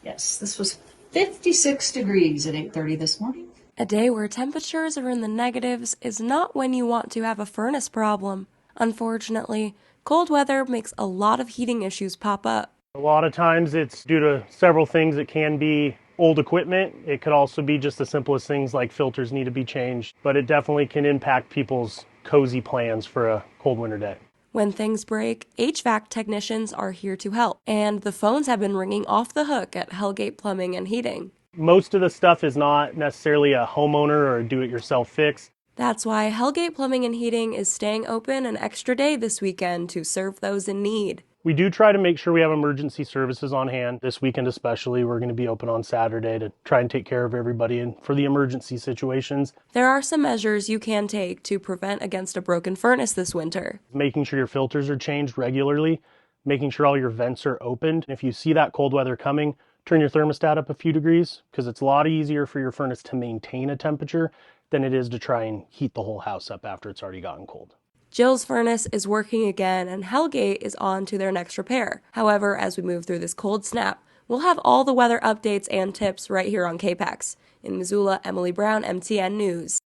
Yes, this was 56 degrees at 8:30 this morning. A day where temperatures are in the negatives is not when you want to have a furnace problem. Unfortunately, cold weather makes a lot of heating issues pop up. A lot of times it's due to several things. It can be old equipment. It could also be just the simplest things like filters need to be changed, but it definitely can impact people's cozy plans for a cold winter day. When things break, HVAC technicians are here to help, and the phones have been ringing off the hook at Hellgate Plumbing and Heating. Most of the stuff is not necessarily a homeowner or a do-it-yourself fix. That's why Hellgate Plumbing and Heating is staying open an extra day this weekend to serve those in need. We do try to make sure we have emergency services on hand. This weekend especially, we're going to be open on Saturday to try and take care of everybody and for the emergency situations. There are some measures you can take to prevent against a broken furnace this winter. Making sure your filters are changed regularly, making sure all your vents are opened. If you see that cold weather coming, turn your thermostat up a few degrees because it's a lot easier for your furnace to maintain a temperature than it is to try and heat the whole house up after it's already gotten cold. Jill's furnace is working again and Hellgate is on to their next repair. However, as we move through this cold snap, we'll have all the weather updates and tips right here on KPAX. In Missoula, Emily Brown, MTN News.